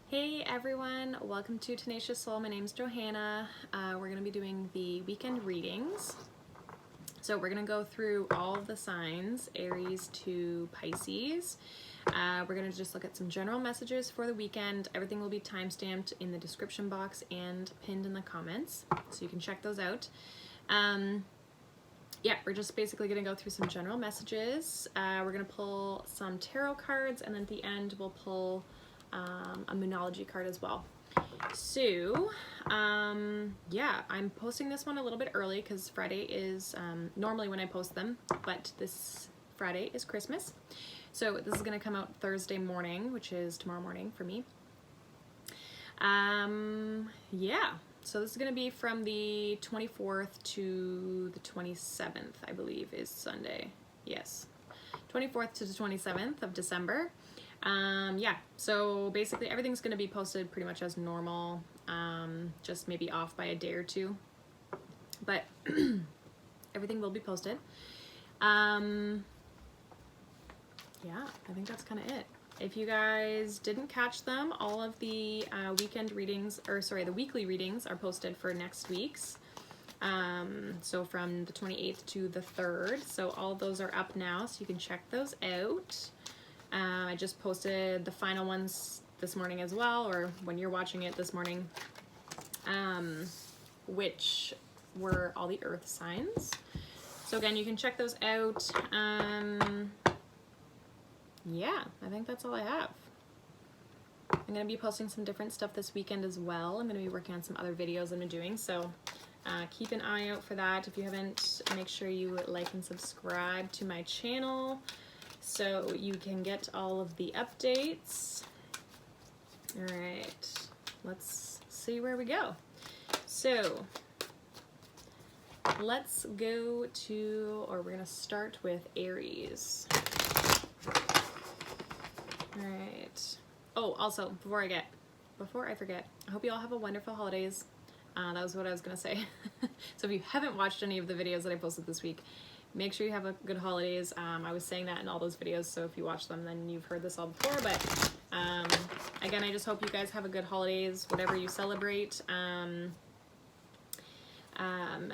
Hey everyone, welcome to Tenacious Soul. My name's Johanna. We're going to be doing the weekend readings. So we're going to go through all of the signs, Aries to Pisces. We're going to just look at some general messages for the weekend. Everything will be timestamped in the description box and pinned in the comments, so you can check those out. Yeah, we're just basically going to go through some general messages. We're going to pull some tarot cards, and then at the end we'll pull a Moonology card as well. So yeah, I'm posting this one a little bit early because Friday is normally when I post them, but this Friday is Christmas, so this is going to come out Thursday morning, which is tomorrow morning for me. Yeah, so this is going to be from the 24th to the 27th, I believe is Sunday. Yes, 24th to the 27th of December. Yeah, so basically everything's going to be posted pretty much as normal, just maybe off by a day or two, but everything will be posted. Yeah, I think that's kind of it. If you guys didn't catch them, all of the weekend readings, or sorry, the weekly readings are posted for next week's. So from the 28th to the 3rd, so all of those are up now, so you can check those out. I just posted the final ones this morning as well, or when you're watching it this morning, which were all the earth signs. So again, you can check those out. Yeah, I think that's all I have. I'm going to be posting some different stuff this weekend as well. I'm going to be working on some other videos I've been doing, so keep an eye out for that. If you haven't, make sure you like and subscribe to my channel, so you can get all of the updates. All right, let's see where we go. So let's go to, or we're gonna start with Aries. All right. Oh, also, before I forget, I hope you all have a wonderful holidays. That was what I was gonna say. So if you haven't watched any of the videos that I posted this week, make sure you have a good holidays. I was saying that in all those videos, so if you watch them, then you've heard this all before. But again, I just hope you guys have a good holidays, whatever you celebrate. I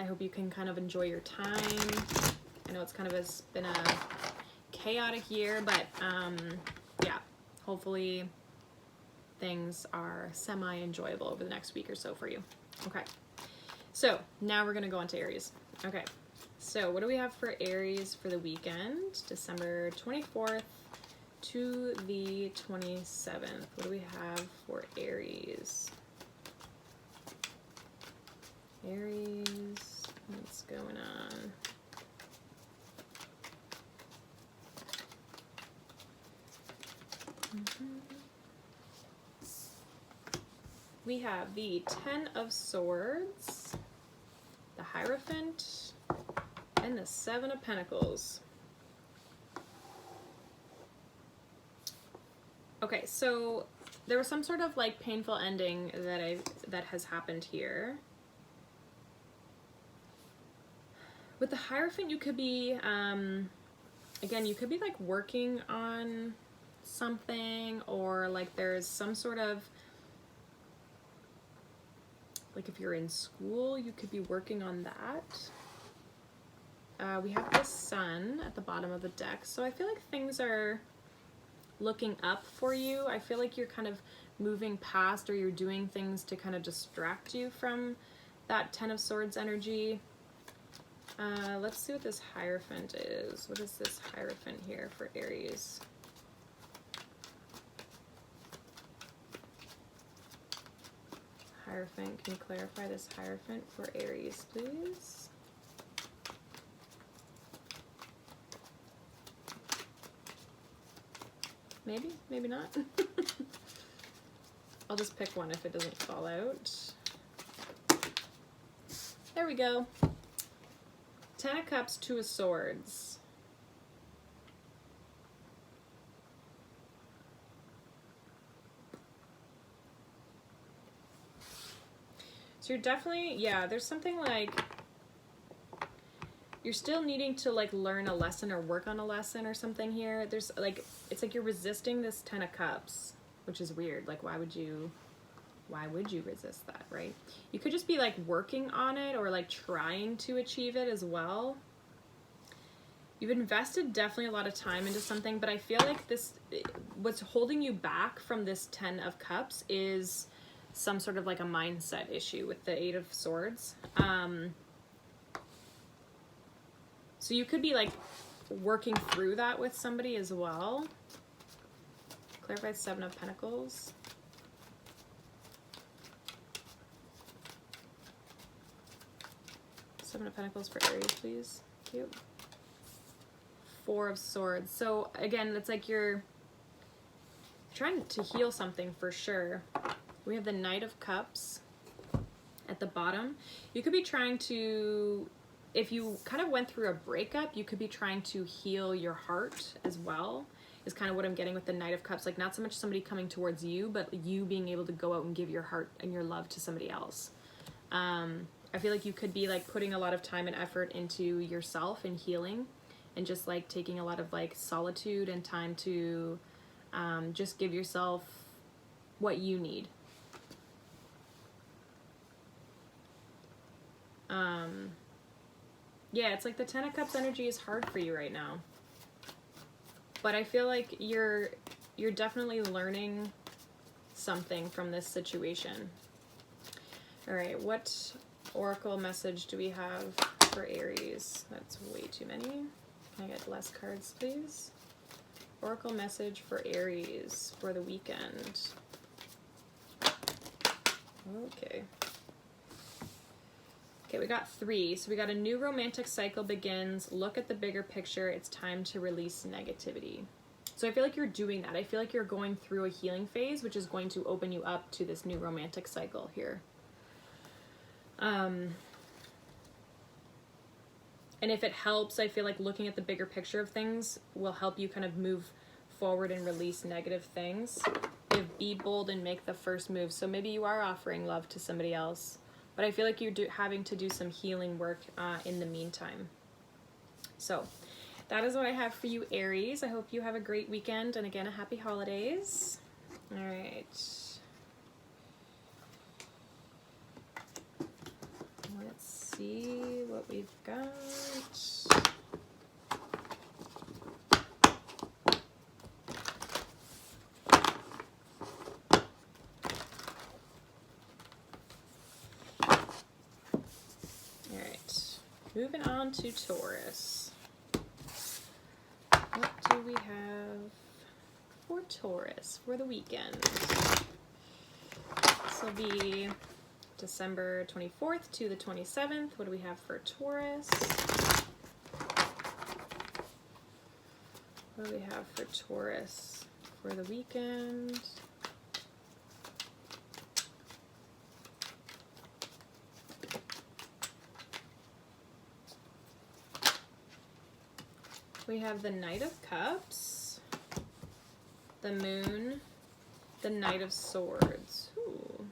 hope you can kind of enjoy your time. I know it's kind of been a chaotic year, but yeah, hopefully things are semi-enjoyable over the next week or so for you. Okay, so now we're gonna go on to Aries. Okay. So what do we have for Aries for the weekend? December 24th to the 27th. What do we have for Aries? Aries, what's going on? We have the 10 of Swords, the Hierophant, and the 7 of Pentacles. Okay, so there was some sort of like painful ending that has happened here. With the Hierophant, you could be again, you could be like working on something, or like there's some sort of, like if you're in school, you could be working on that. We have the Sun at the bottom of the deck, so I feel like things are looking up for you. I feel like you're kind of moving past, or you're doing things to kind of distract you from that 10 of Swords energy. Let's see what this Hierophant is. What is this Hierophant here for Aries? Hierophant, can you clarify this Hierophant for Aries, please? Maybe, maybe not. I'll just pick one if it doesn't fall out. There we go. 10 of Cups, 2 of Swords. So you're definitely, yeah, there's something like you're still needing to like learn a lesson or work on a lesson or something here. There's like, it's like you're resisting this 10 of Cups. which is weird. Like, why would you resist that, right? You could just be like working on it or like trying to achieve it as well. You've invested definitely a lot of time into something, but I feel like what's holding you back from this 10 of Cups is some sort of like a mindset issue with the 8 of Swords. So you could be like working through that with somebody as well. Clarify 7 of Pentacles. Seven of Pentacles for Aries, please. Cute. 4 of Swords. So again, it's like you're trying to heal something for sure. We have the Knight of Cups at the bottom. You could be trying to, if you kind of went through a breakup, you could be trying to heal your heart as well, is kind of what I'm getting with the Knight of Cups. Like, not so much somebody coming towards you, but you being able to go out and give your heart and your love to somebody else. I feel like you could be like putting a lot of time and effort into yourself and healing, and just like taking a lot of like solitude and time to just give yourself what you need. Yeah, it's like the 10 of Cups energy is hard for you right now. But I feel like you're definitely learning something from this situation. All right, what oracle message do we have for Aries? That's way too many. Can I get less cards, please? Oracle message for Aries for the weekend. Okay. Okay, we got 3. So we got a new romantic cycle begins. Look at the bigger picture. It's time to release negativity. So I feel like you're doing that. I feel like you're going through a healing phase, which is going to open you up to this new romantic cycle here. And if it helps, I feel like looking at the bigger picture of things will help you kind of move forward and release negative things. Be bold and make the first move. So maybe you are offering love to somebody else, but I feel like you're having to do some healing work in the meantime. So that is what I have for you, Aries. I hope you have a great weekend, and again, a happy holidays. All right. Let's see what we've got. Moving on to Taurus. What do we have for Taurus for the weekend? This will be December 24th to the 27th. What do we have for Taurus? What do we have for Taurus for the weekend? We have the Knight of Cups, the Moon, the Knight of Swords. Ooh.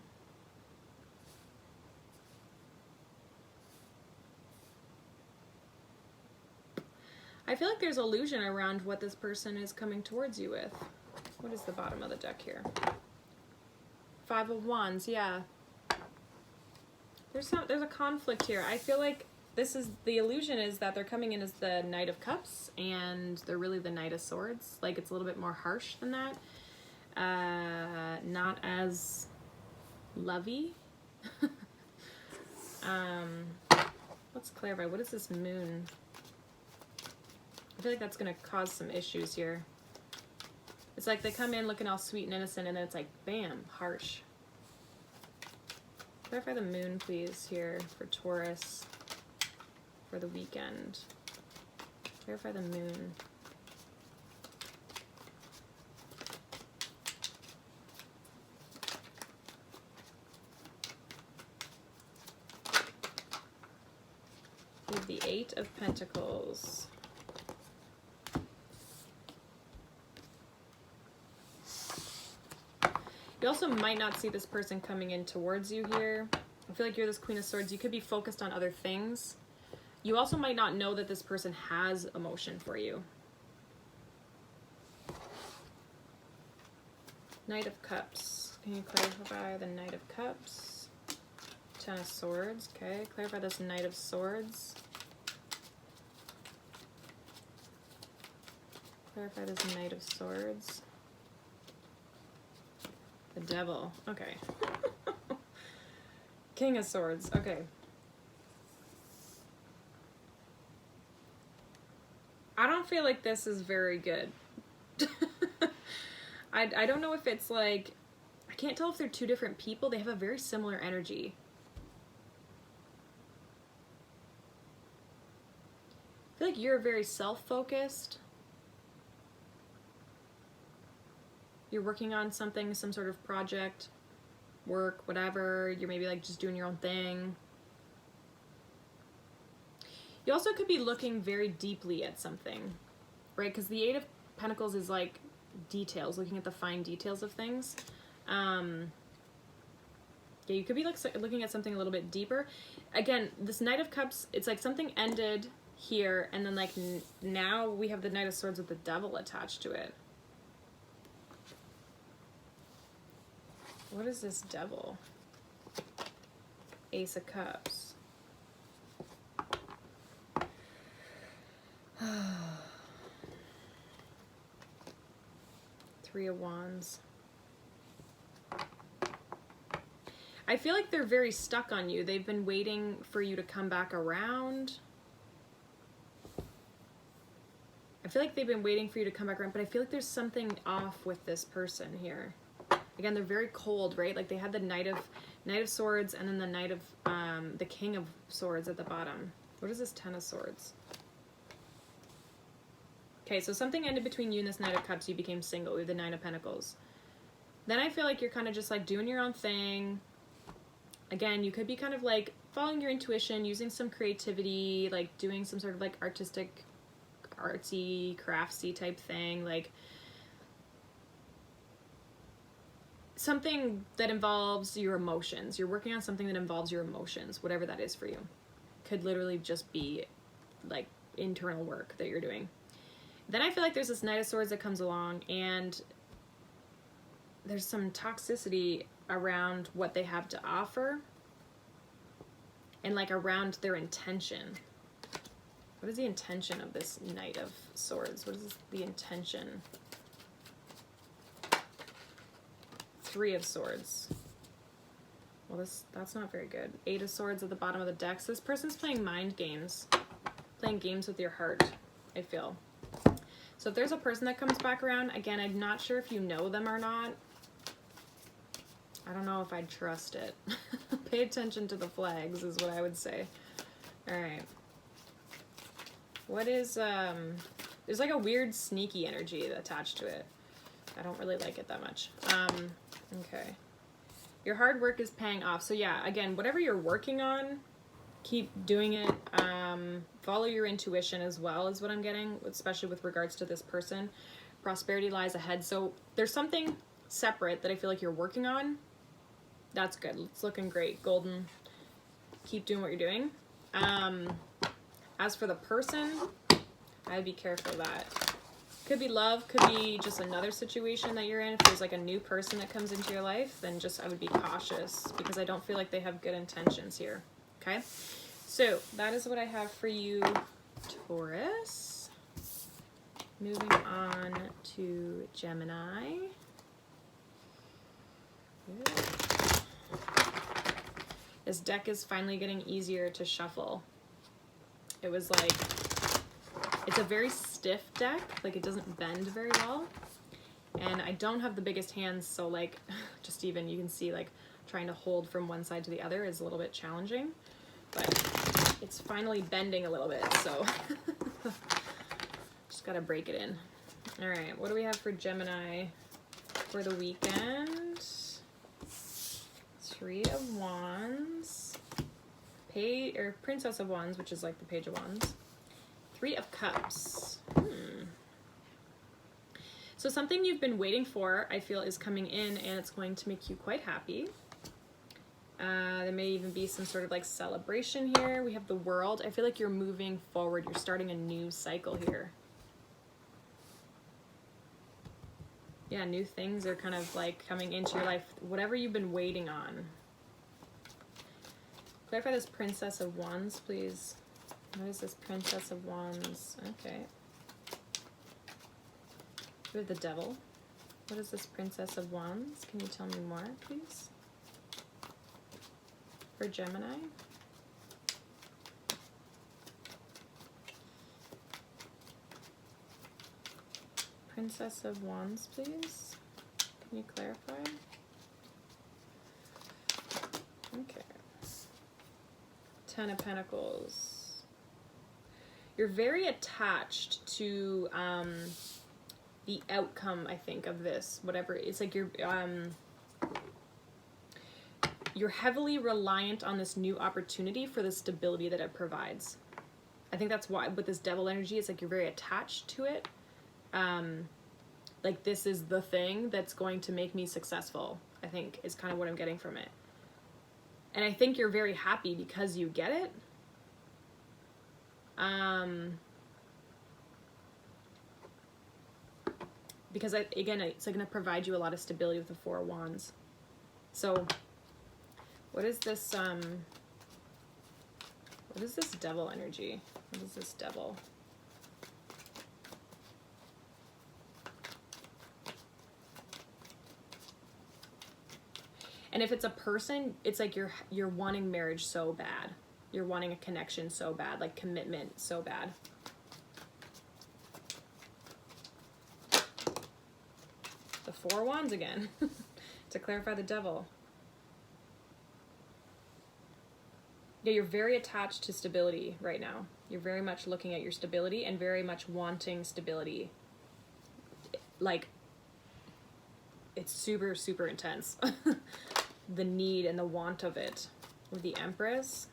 I feel like there's illusion around what this person is coming towards you with. What is the bottom of the deck here? 5 of Wands, yeah. There's a conflict here. I feel like the illusion is that they're coming in as the Knight of Cups, and they're really the Knight of Swords. Like, it's a little bit more harsh than that. Not as lovey. Let's clarify. What is this Moon? I feel like that's going to cause some issues here. It's like they come in looking all sweet and innocent, and then it's like, bam, harsh. Clarify the Moon, please, here for Taurus for the weekend. Clarify the Moon. We have the 8 of Pentacles. You also might not see this person coming in towards you here. I feel like you're this Queen of Swords. You could be focused on other things. You also might not know that this person has emotion for you. Knight of Cups. Can you clarify the Knight of Cups? Ten of Swords. Okay, clarify this Knight of Swords. Clarify this Knight of Swords. The Devil. Okay. King of Swords. Okay. I don't feel like this is very good. I don't know if it's like, I can't tell if they're two different people. They have a very similar energy. I feel like you're very self-focused. You're working on something, some sort of project, work, whatever. You're maybe like just doing your own thing. You also could be looking very deeply at something, right? Because the Eight of Pentacles is like details, looking at the fine details of things. Yeah, you could be like looking at something a little bit deeper. Again, this Knight of Cups, it's like something ended here, and then like now we have the Knight of Swords with the Devil attached to it. What is this Devil? Ace of Cups. Three of Wands. I feel like they're very stuck on you. They've been waiting for you to come back around. I feel like they've been waiting for you to come back around, but I feel like there's something off with this person here. Again, they're very cold, right? Like they had the Knight of Swords and then the Knight of the King of Swords at the bottom. What is this Ten of Swords? Okay, so something ended between you and this Knight of Cups. You became single with the Nine of Pentacles. Then I feel like you're kind of just like doing your own thing. Again, you could be kind of like following your intuition, using some creativity, like doing some sort of like artistic, artsy, craftsy type thing. Like something that involves your emotions. You're working on something that involves your emotions, whatever that is for you. Could literally just be like internal work that you're doing. Then I feel like there's this Knight of Swords that comes along, and there's some toxicity around what they have to offer and like around their intention. What is the intention of this Knight of Swords? What is the intention? Three of Swords. Well, that's not very good. Eight of Swords at the bottom of the deck. So this person's playing mind games. Playing games with your heart, I feel. So if there's a person that comes back around, again, I'm not sure if you know them or not. I don't know if I'd trust it. Pay attention to the flags is what I would say. All right. What is, there's like a weird sneaky energy attached to it. I don't really like it that much. Okay. Your hard work is paying off. So yeah, again, whatever you're working on, keep doing it. Follow your intuition as well is what I'm getting, especially with regards to this person. Prosperity lies ahead. So there's something separate that I feel like you're working on. That's good. It's looking great. Golden. Keep doing what you're doing. As for the person, I'd be careful of that. Could be love, could be just another situation that you're in. If there's like a new person that comes into your life, then just I would be cautious because I don't feel like they have good intentions here. Okay? So that is what I have for you, Taurus. Moving on to Gemini. Good. This deck is finally getting easier to shuffle. It was like, it's a very stiff deck, like it doesn't bend very well. And I don't have the biggest hands, so like, just even, you can see like trying to hold from one side to the other is a little bit challenging. But it's finally bending a little bit, so just gotta break it in. All right, what do we have for Gemini for the weekend? Three of Wands, Princess of Wands, which is like the Page of Wands. Three of Cups. So something you've been waiting for, I feel, is coming in, and it's going to make you quite happy. There may even be some sort of like celebration here. We have the World. I feel like you're moving forward. You're starting a new cycle here. Yeah, new things are kind of like coming into your life. Whatever you've been waiting on. Clarify this Princess of Wands, please. What is this Princess of Wands? Okay. We have the Devil. What is this Princess of Wands? Can you tell me more, please? For Gemini. Princess of Wands, please. Can you clarify? Okay. Ten of Pentacles. You're very attached to the outcome, I think, of this. Whatever. It's like you're heavily reliant on this new opportunity for the stability that it provides. I think that's why with this Devil energy, it's like you're very attached to it. Like this is the thing that's going to make me successful, I think is kind of what I'm getting from it. And I think you're very happy because you get it. Because again, it's like going to provide you a lot of stability with the Four of Wands. So what is this Devil energy? What is this Devil? And if it's a person, it's like you're wanting marriage so bad. You're wanting a connection so bad, like commitment so bad. The Four of Wands again, to clarify the Devil. Yeah, you're very attached to stability right now. You're very much looking at your stability and very much wanting stability. Like, it's super, super intense. The need and the want of it. With the Empress.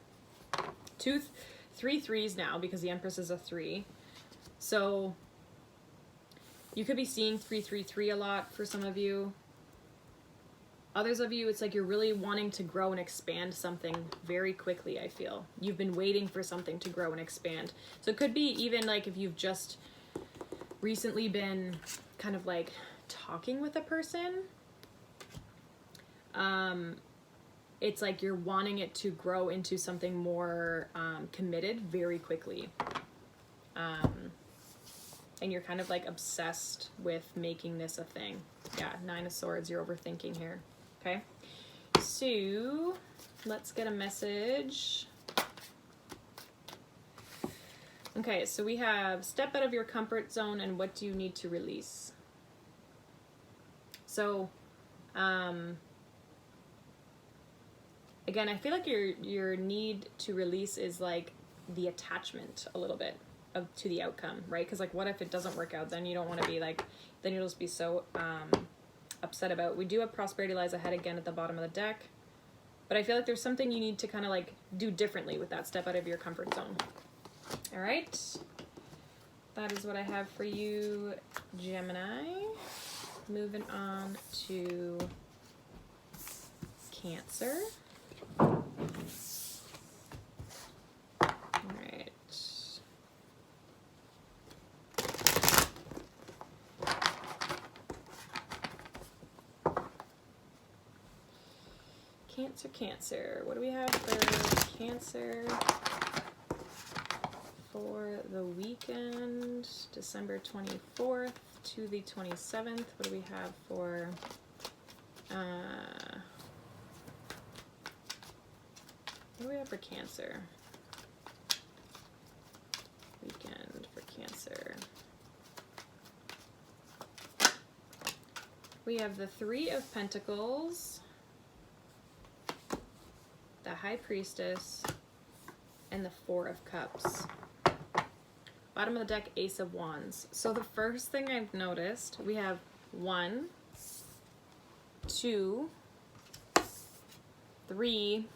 Three threes now because the Empress is a 3. So you could be seeing 333 a lot for some of you. Others of you, it's like you're really wanting to grow and expand something very quickly, I feel. You've been waiting for something to grow and expand. So it could be even like if you've just recently been kind of like talking with a person. It's like you're wanting it to grow into something more committed very quickly. And you're kind of like obsessed with making this a thing. Yeah, 9 of Swords, you're overthinking here. Okay, so let's get a message. Okay, so we have step out of your comfort zone and what do you need to release? So, again, I feel like your need to release is like the attachment a little bit to the outcome, right? Because like, what if it doesn't work out? Then you don't want to be like, then you'll just be so upset about. We do have prosperity lies ahead again at the bottom of the deck, but I feel like there's something you need to kind of like do differently with that step out of your comfort zone. All right, that is what I have for you, Gemini. Moving on to Cancer. All right. Cancer. What do we have for Cancer for the weekend, December 24th to the 27th? What do we have for what do we have for Cancer? Weekend for Cancer. We have the 3 of Pentacles, the High Priestess, and the 4 of Cups. Bottom of the deck, Ace of Wands. So the first thing I've noticed, we have 1, 2, 3,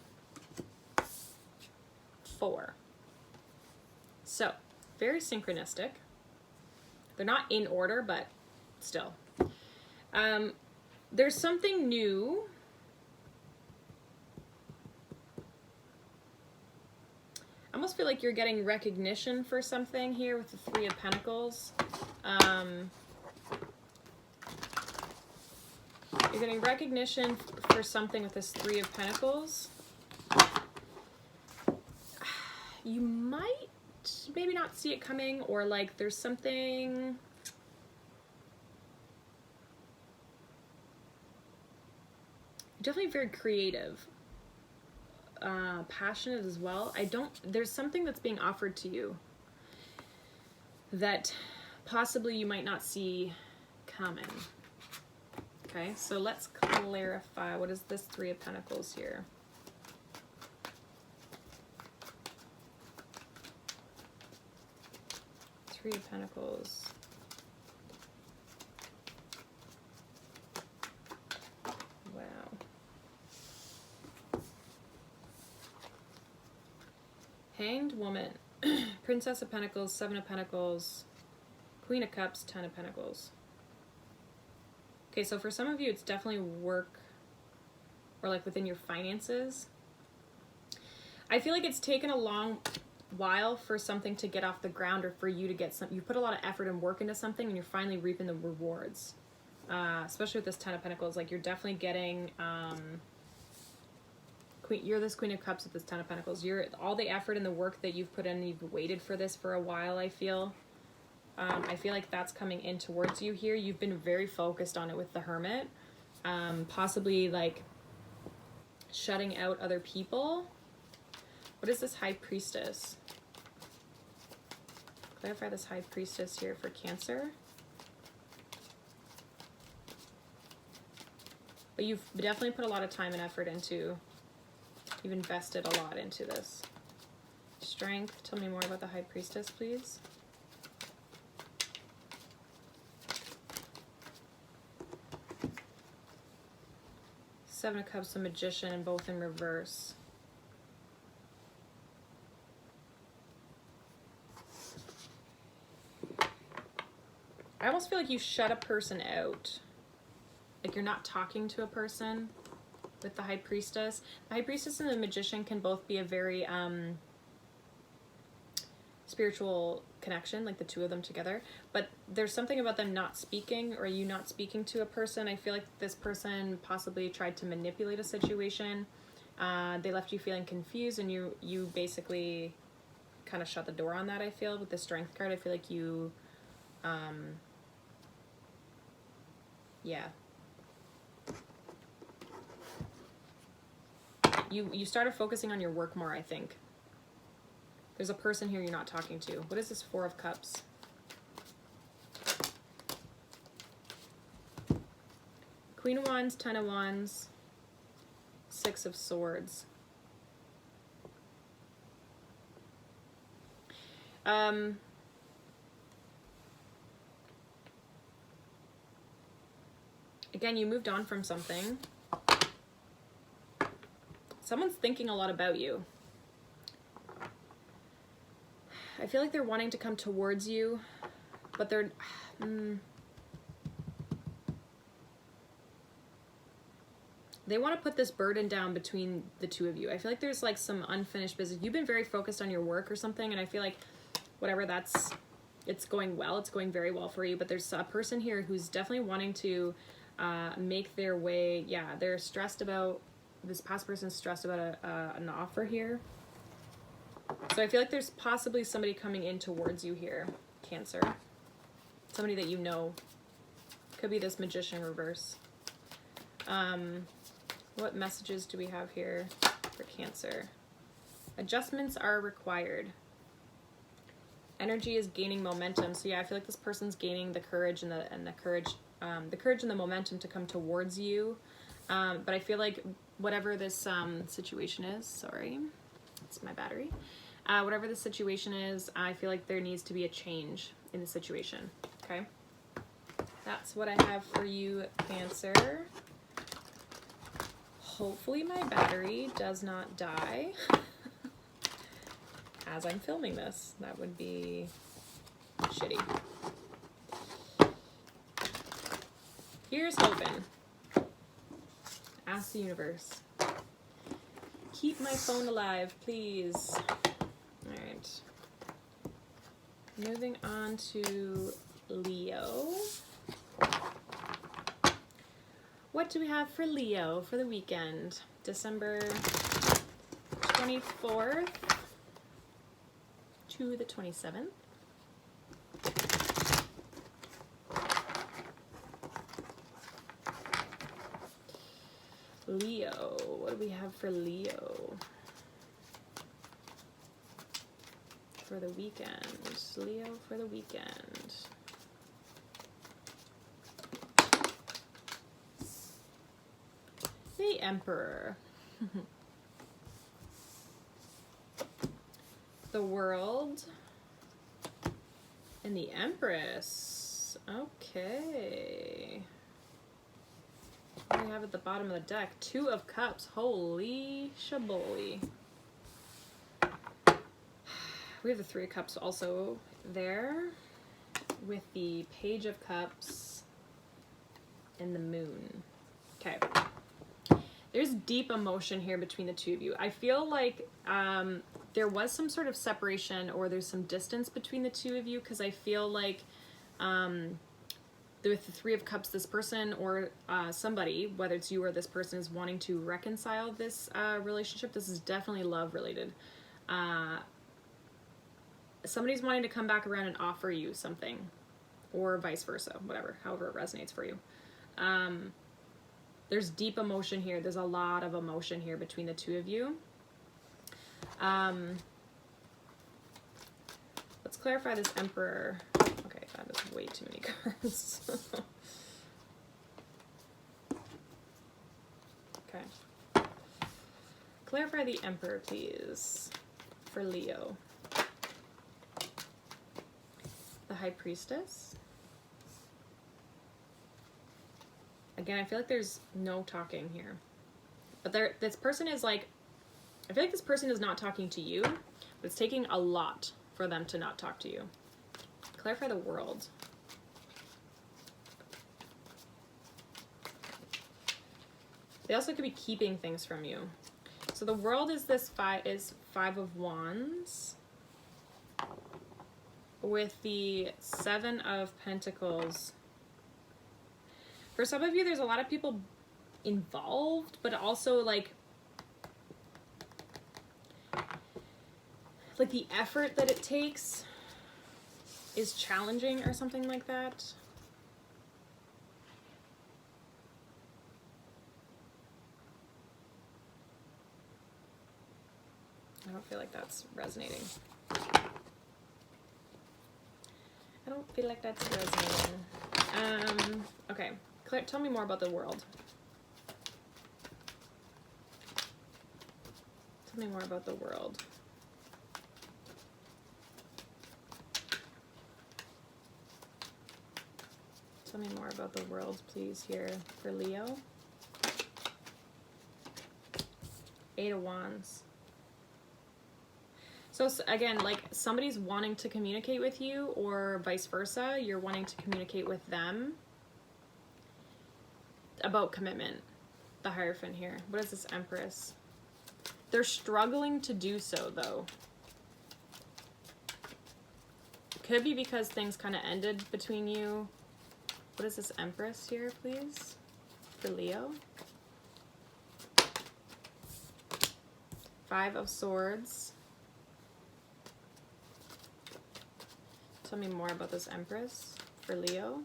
4. So, very synchronistic. They're not in order, but still. There's something new. I almost feel like you're getting recognition for something here with the 3 of Pentacles. You're getting recognition for something with this Three of Pentacles. You might maybe not see it coming, or like there's something... Definitely very creative. Passionate as well. There's something that's being offered to you that possibly you might not see coming. Okay, so let's clarify. What is this Three of Pentacles here? Three of Pentacles. Wow. Hanged Woman. Princess of Pentacles, Seven of Pentacles, Queen of Cups, Ten of Pentacles. Okay, so for some of you, it's definitely work or like within your finances. I feel like it's taken a long while for something to get off the ground, or for you to get you put a lot of effort and work into something and you're finally reaping the rewards. Especially with this Ten of Pentacles, like you're definitely getting, you're this Queen of Cups with this Ten of Pentacles. You're all the effort and the work that you've put in, you've waited for this for a while, I feel. I feel like that's coming in towards you here. You've been very focused on it with the Hermit. Possibly like shutting out other people. What is this High Priestess? Clarify this High Priestess here for Cancer. But you've definitely put a lot of time and effort into, you've invested a lot into this. Strength, tell me more about the High Priestess, please. Seven of Cups, the Magician, both in reverse. I almost feel like you shut a person out. Like you're not talking to a person with the High Priestess. The High Priestess and the Magician can both be a very spiritual connection, like the two of them together. But there's something about them not speaking, or you not speaking to a person. I feel like this person possibly tried to manipulate a situation. They left you feeling confused, and you basically kind of shut the door on that, I feel. With the Strength card, I feel like you... yeah. You started focusing on your work more, I think. There's a person here you're not talking to. What is this Four of Cups? Queen of Wands, Ten of Wands, Six of Swords. Again, you moved on from something. Someone's thinking a lot about you. I feel like they're wanting to come towards you, but they're... they want to put this burden down between the two of you. I feel like there's like some unfinished business. You've been very focused on your work or something, and I feel like whatever that's... it's going well. It's going very well for you, but there's a person here who's definitely wanting to make their way... yeah, they're stressed about... this past person's stressed about an offer here. So I feel like there's possibly somebody coming in towards you here, Cancer. Somebody that you know. Could be this Magician reverse. What messages do we have here for Cancer? Adjustments are required. Energy is gaining momentum. So yeah, I feel like this person's gaining the courage and the courage and the momentum to come towards you. But I feel like whatever this situation is, sorry, it's my battery. Whatever the situation is, I feel like there needs to be a change in the situation, okay? That's what I have for you, Cancer. Hopefully my battery does not die as I'm filming this. That would be shitty. Here's hoping. Ask the universe. Keep my phone alive, please. Alright. Moving on to Leo. What do we have for Leo for the weekend? December 24th to the 27th. Leo, what do we have for Leo for the weekend? Leo for the weekend. The Emperor. The World. And the Empress. Okay. What do we have at the bottom of the deck? Two of Cups. Holy shaboly. We have the Three of Cups also there with the Page of Cups and the Moon. Okay. There's deep emotion here between the two of you. I feel like there was some sort of separation, or there's some distance between the two of you, because I feel like with the Three of Cups, this person or somebody, whether it's you or this person, is wanting to reconcile this relationship. This is definitely love related. Somebody's wanting to come back around and offer you something, or vice versa, whatever, however it resonates for you. There's deep emotion here. There's a lot of emotion here between the two of you. Let's clarify this Emperor. Okay, that is way too many cards. Okay. Clarify the Emperor, please, for Leo. The High Priestess. Again, I feel like there's no talking here. But this person is like, I feel like this person is not talking to you, but it's taking a lot for them to not talk to you. Clarify the World. They also could be keeping things from you. So the World is this Five of Wands with the Seven of Pentacles. For some of you, there's a lot of people involved, but also like the effort that it takes is challenging or something like that. I don't feel like that's resonating. I don't feel like that's resonating. Okay, Claire, tell me more about the World. Tell me more about the World. Tell me more about the World, please, here for Leo. Eight of Wands. So again, like somebody's wanting to communicate with you, or vice versa, you're wanting to communicate with them about commitment. The Hierophant here. What is this Empress? They're struggling to do so, though. Could be because things kind of ended between you. What is this Empress here, please, for Leo? Five of Swords. Tell me more about this Empress for Leo.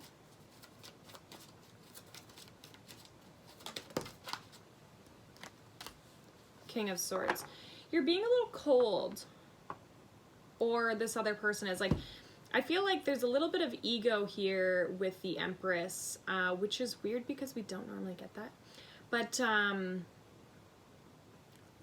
King of Swords. You're being a little cold, or this other person is. Like, I feel like there's a little bit of ego here with the Empress, which is weird because we don't normally get that. But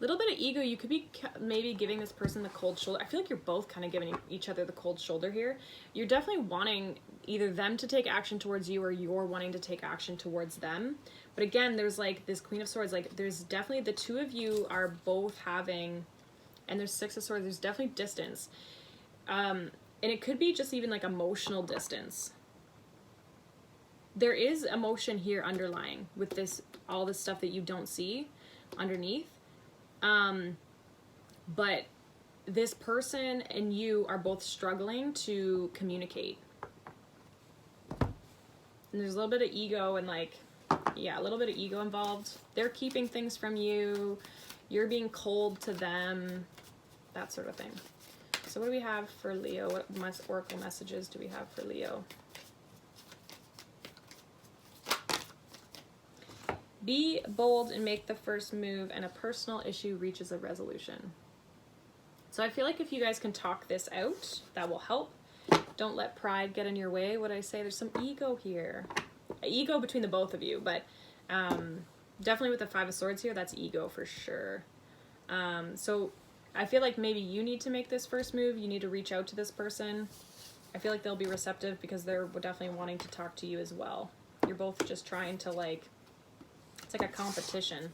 little bit of ego. You could be maybe giving this person the cold shoulder. I feel like you're both kind of giving each other the cold shoulder here. You're definitely wanting either them to take action towards you, or you're wanting to take action towards them. But again, there's like this Queen of Swords. Like, there's definitely, the two of you are both having, and there's Six of Swords. There's definitely distance. And it could be just even like emotional distance. There is emotion here underlying with this, all this stuff that you don't see underneath. But this person and you are both struggling to communicate. And there's a little bit of ego and like, yeah, a little bit of ego involved. They're keeping things from you. You're being cold to them. That sort of thing. So what do we have for Leo? What oracle messages do we have for Leo? Be bold and make the first move, and a personal issue reaches a resolution. So I feel like if you guys can talk this out, that will help. Don't let pride get in your way. What did I say? There's some ego here. Ego between the both of you, but definitely with the Five of Swords here, that's ego for sure. So I feel like maybe you need to make this first move. You need to reach out to this person. I feel like they'll be receptive because they're definitely wanting to talk to you as well. You're both just trying to, like, it's like a competition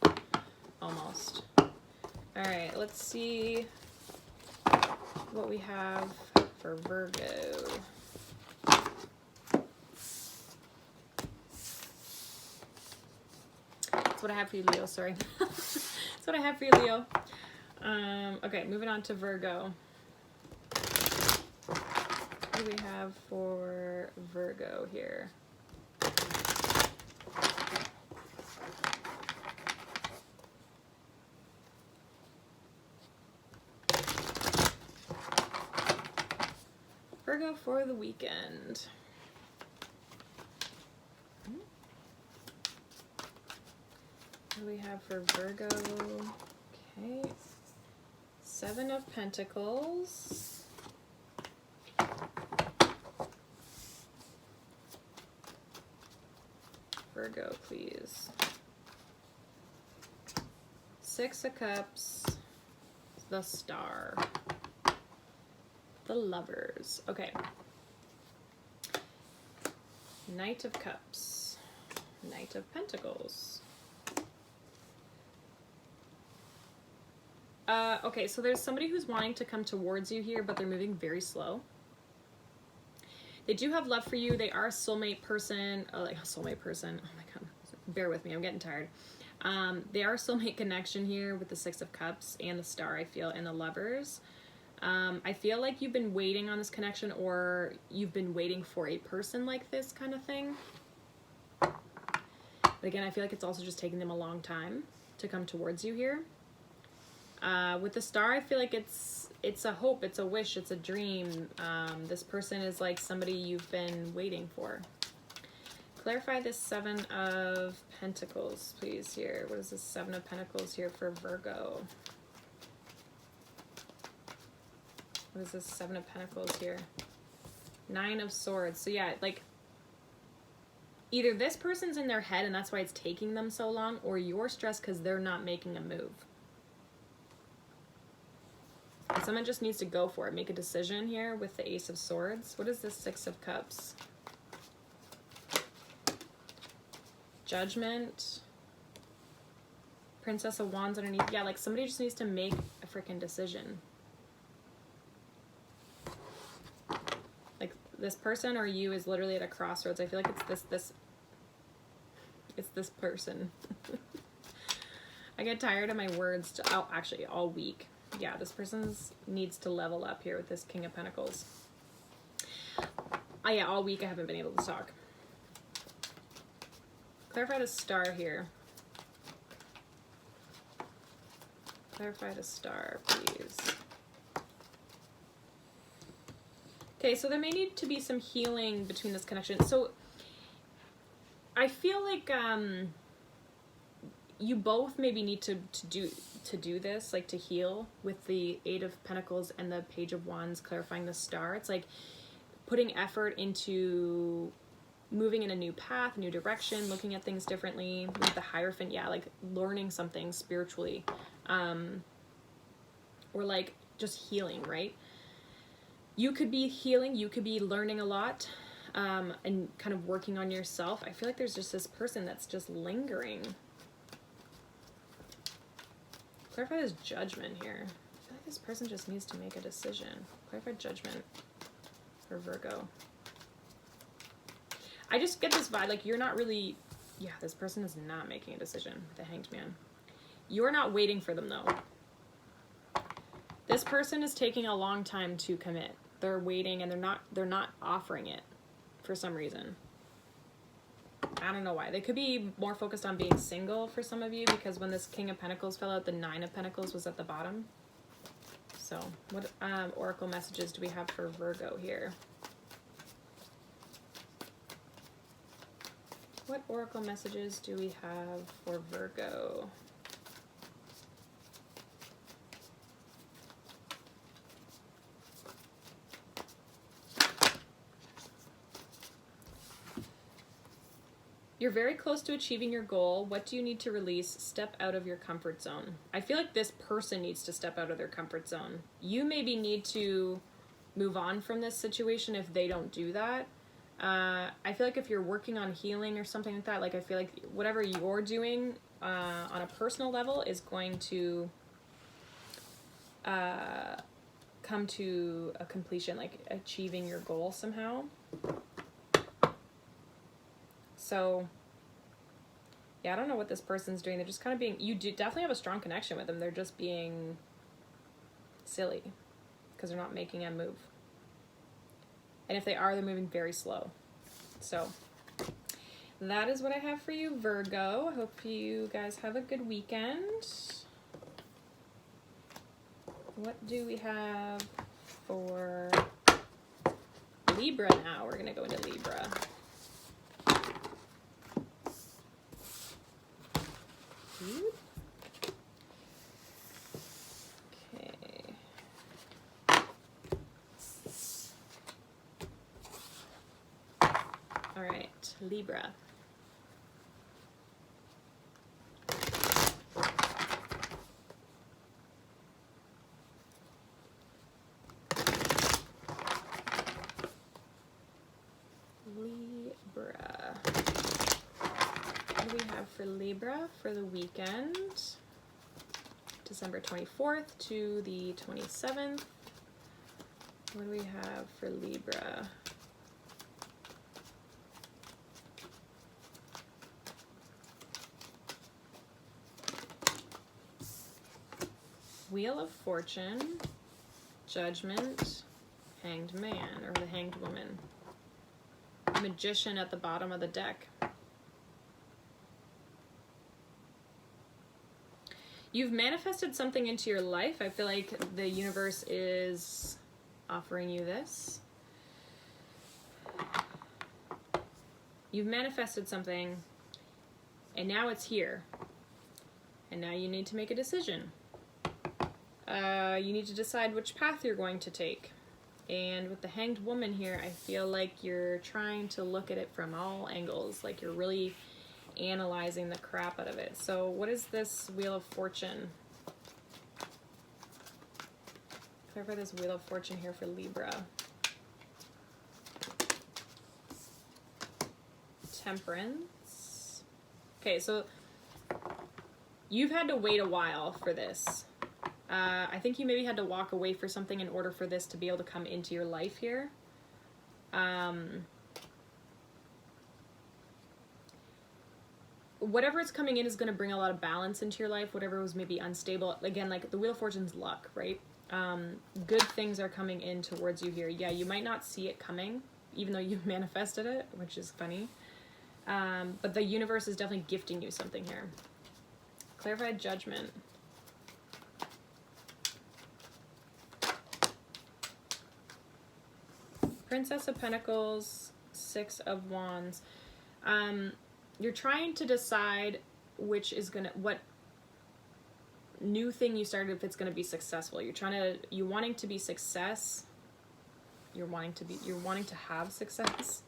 almost. All right, let's see what we have for Virgo. That's what I have for you, Leo. Sorry. That's what I have for you, Leo. Okay, moving on to Virgo. What do we have for Virgo here? Virgo for the weekend. What do we have for Virgo? Okay. Seven of Pentacles. Virgo, please. Six of Cups. The Star. The Lovers. Okay. Knight of Cups. Knight of Pentacles. Okay, so there's somebody who's wanting to come towards you here, but they're moving very slow. They do have love for you. They are a soulmate person. Like a soulmate person. Oh my god. Bear with me. I'm getting tired. They are a soulmate connection here with the Six of Cups and the Star, I feel, and the Lovers. I feel like you've been waiting on this connection, or you've been waiting for a person like this kind of thing. But again, I feel like it's also just taking them a long time to come towards you here. With the Star, I feel like it's a hope, it's a wish, it's a dream. This person is like somebody you've been waiting for. Clarify this Seven of Pentacles, please, here. What is this Seven of Pentacles here for Virgo? What is this Seven of Pentacles here? Nine of Swords. So yeah, like, either this person's in their head and that's why it's taking them so long, or you're stressed because they're not making a move. And someone just needs to go for it. Make a decision here with the Ace of Swords. What is this Six of Cups? Judgment. Princess of Wands underneath. Yeah, like somebody just needs to make a freaking decision. Like this person or you is literally at a crossroads. I feel like it's this person. I get tired of my words actually all week. Yeah, this person needs to level up here with this King of Pentacles. Yeah, all week I haven't been able to talk. Clarify the Star here. Clarify the Star, please. Okay, so there may need to be some healing between this connection. So I feel like you both maybe need to do this, like to heal with the Eight of Pentacles and the Page of Wands, clarifying the Star. It's like putting effort into moving in a new path, new direction, looking at things differently. With the Hierophant, yeah, like learning something spiritually, or like just healing, right? You could be healing, you could be learning a lot, and kind of working on yourself. I feel like there's just this person that's just lingering. Clarify this Judgment here. I feel like this person just needs to make a decision. Clarify Judgment for Virgo. I just get this vibe, like you're not really, yeah, this person is not making a decision with the Hanged Man. You're not waiting for them though. This person is taking a long time to commit. They're waiting and they're not offering it for some reason. I don't know why. They could be more focused on being single for some of you, because when this King of Pentacles fell out, the Nine of Pentacles was at the bottom. So what oracle messages do we have for Virgo here? What oracle messages do we have for Virgo? You're very close to achieving your goal. What do you need to release? Step out of your comfort zone. I feel like this person needs to step out of their comfort zone. You maybe need to move on from this situation if they don't do that. I feel like if you're working on healing or something like that, like I feel like whatever you're doing on a personal level is going to come to a completion, like achieving your goal somehow. So, yeah, I don't know what this person's doing. They're just kind of being, you do definitely have a strong connection with them. They're just being silly because they're not making a move. And if they are, they're moving very slow. So, that is what I have for you, Virgo. I hope you guys have a good weekend. What do we have for Libra now? We're going to go into Libra. Okay. All right, Libra. Libra. What do we have for Libra for the weekend? December 24th to the 27th. What do we have for Libra? Wheel of Fortune, Judgment, Hanged Man, or the Hanged Woman. Magician at the bottom of the deck. You've manifested something into your life. I feel like the universe is offering you this. You've manifested something, and now it's here. And now you need to make a decision. You need to decide which path you're going to take. And with the Hanged Woman here, I feel like you're trying to look at it from all angles. Like you're really analyzing the crap out of it. So what is this Wheel of Fortune? Clarify this Wheel of Fortune here for Libra. Temperance. Okay, so you've had to wait a while for this. I think you maybe had to walk away for something in order for this to be able to come into your life here. Whatever is coming in is going to bring a lot of balance into your life. Whatever was maybe unstable. Again, like the Wheel of Fortune's luck, right? Good things are coming in towards you here. Yeah, you might not see it coming, even though you've manifested it, which is funny. But the universe is definitely gifting you something here. Clarified Judgment. Princess of Pentacles, Six of Wands. You're trying to decide which is gonna, what new thing you started, if it's gonna be successful. You're wanting to be success. You're wanting to have success.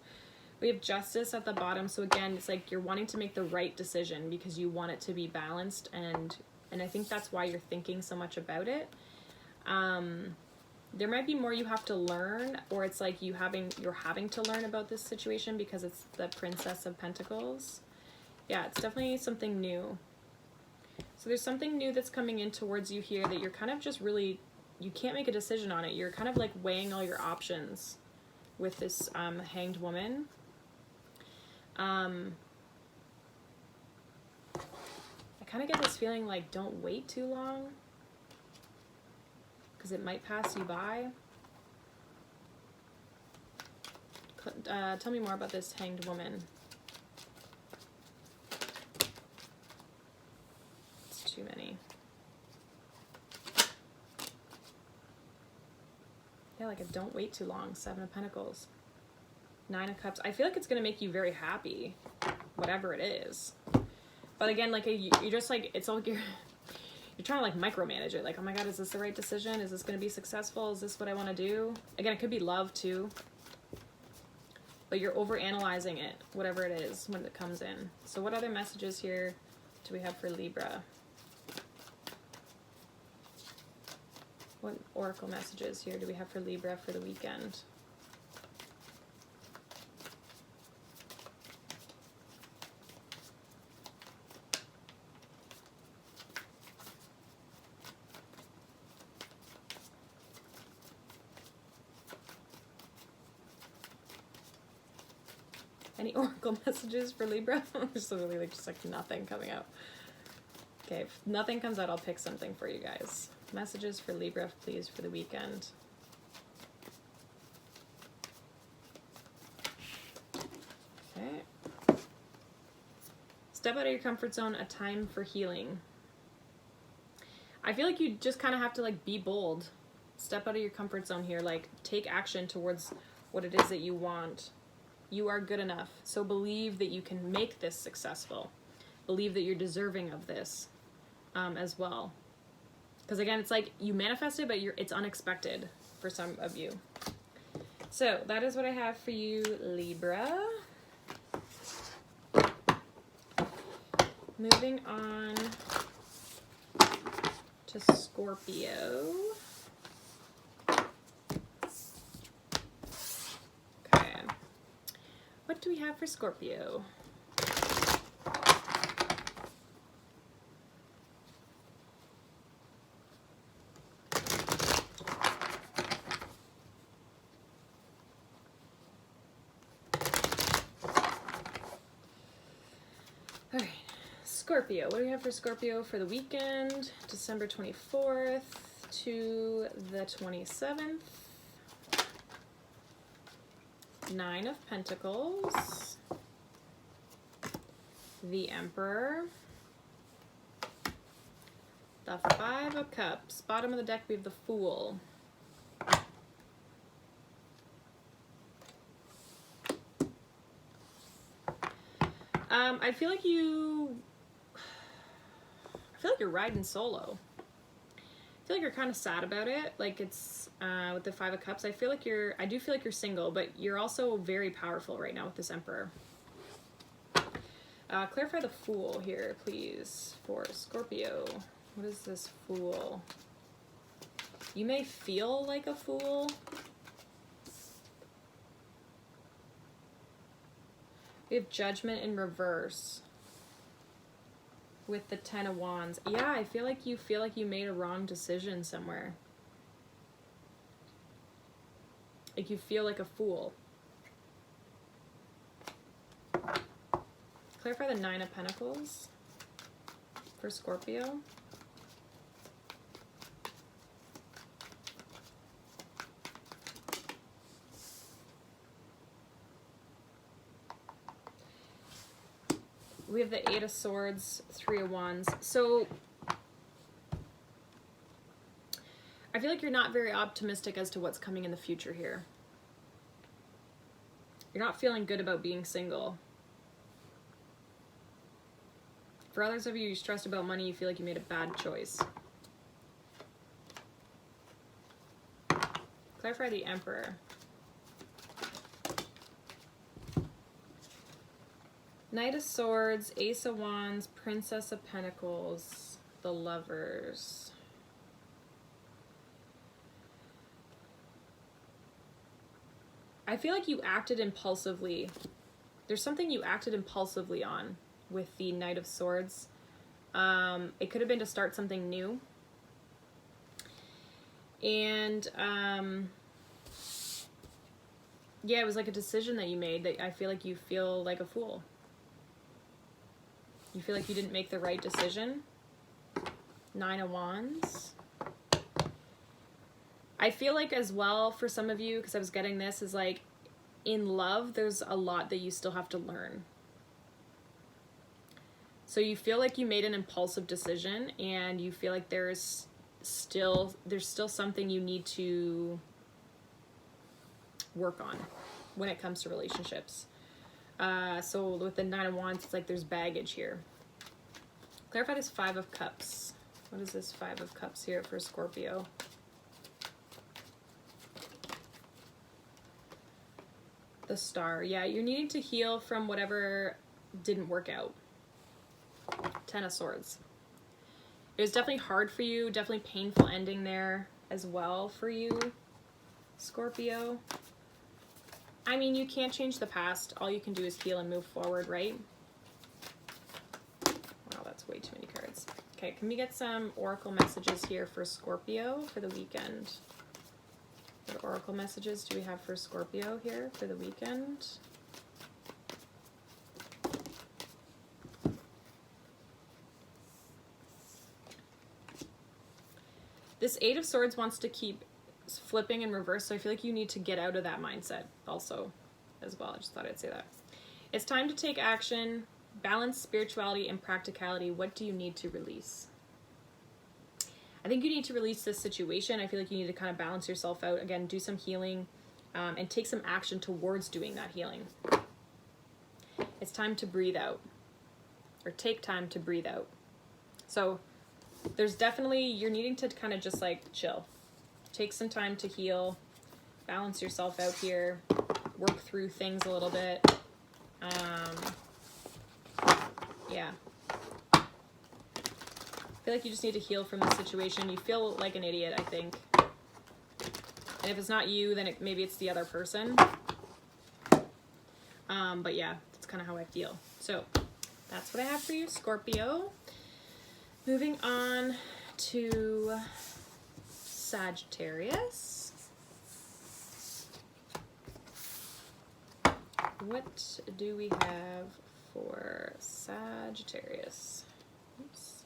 We have Justice at the bottom. So again, it's like you're wanting to make the right decision because you want it to be balanced, and I think that's why you're thinking so much about it. There might be more you have to learn, or it's like you're having to learn about this situation because it's the Princess of Pentacles. Yeah, it's definitely something new. So there's something new that's coming in towards you here that you're kind of just really, you can't make a decision on it. You're kind of like weighing all your options with this Hanged Woman. I kind of get this feeling like don't wait too long, because it might pass you by. Tell me more about this Hanged Woman. Yeah, like a don't wait too long. 7 of Pentacles. 9 of Cups. I feel like it's going to make you very happy, whatever it is. But again, like you're just like, it's all you're trying to like micromanage it. Like, oh my God, is this the right decision? Is this going to be successful? Is this what I want to do? Again, it could be love too. But you're overanalyzing it, whatever it is, when it comes in. So what other messages here do we have for Libra? What oracle messages here do we have for Libra for the weekend? Any oracle messages for Libra? There's literally like just like nothing coming out. Okay, if nothing comes out, I'll pick something for you guys. Messages for Libra, please, for the weekend. Okay. Step out of your comfort zone, a time for healing. I feel like you just kind of have to like be bold. Step out of your comfort zone here, like take action towards what it is that you want. You are good enough. So believe that you can make this successful. Believe that you're deserving of this as well. Because again, it's like you manifested, but it's unexpected for some of you. So that is what I have for you, Libra. Moving on to Scorpio. What do we have for Scorpio? All right, Scorpio. What do we have for Scorpio for the weekend? December 24th to the 27th. 9 of Pentacles, the Emperor, the 5 of Cups. Bottom of the deck we have the Fool. I feel like you're riding solo. I feel like you're kind of sad about it. Like it's with the 5 of Cups. I do feel like you're single, but you're also very powerful right now with this Emperor. Clarify the Fool here, please, for Scorpio. What is this Fool? You may feel like a fool. We have Judgment in reverse with the 10 of Wands. Yeah, I feel like you made a wrong decision somewhere. Like you feel like a fool. Clarify the 9 of Pentacles for Scorpio. We have the 8 of Swords, 3 of Wands. So I feel like you're not very optimistic as to what's coming in the future here. You're not feeling good about being single. For others of you, you're stressed about money, you feel like you made a bad choice. Clarify the Emperor. Knight of Swords, Ace of Wands, Princess of Pentacles, the Lovers. I feel like you acted impulsively. There's something you acted impulsively on with the Knight of Swords. It could have been to start something new. And yeah, it was like a decision that you made that I feel like you feel like a fool. You feel like you didn't make the right decision. 9 of Wands. I feel like as well for some of you, because I was getting this, is like in love, there's a lot that you still have to learn. So you feel like you made an impulsive decision and you feel like there's still something you need to work on when it comes to relationships. So with the 9 of Wands, it's like there's baggage here. Clarify this 5 of Cups. What is this 5 of Cups here for Scorpio? The Star. Yeah, you're needing to heal from whatever didn't work out. 10 of Swords. It was definitely hard for you, definitely painful ending there as well for you, Scorpio. I mean, you can't change the past. All you can do is heal and move forward, right? Wow, that's way too many cards. Okay, can we get some oracle messages here for Scorpio for the weekend? What oracle messages do we have for Scorpio here for the weekend? This 8 of Swords wants to keep flipping in reverse, so I feel like you need to get out of that mindset also as well. I just thought I'd say that. It's time to take action, balance spirituality and practicality. What do you need to release? I think you need to release this situation. I feel like you need to kind of balance yourself out. Again, do some healing and take some action towards doing that healing. It's time to breathe out, or take time to breathe out. So there's definitely, you're needing to kind of just like chill. Take some time to heal, balance yourself out here, work through things a little bit. Yeah. I feel like you just need to heal from the situation. You feel like an idiot, I think. And if it's not you, then maybe it's the other person. But yeah, that's kind of how I feel. So that's what I have for you, Scorpio. Moving on to Sagittarius. What do we have for Sagittarius? Oops.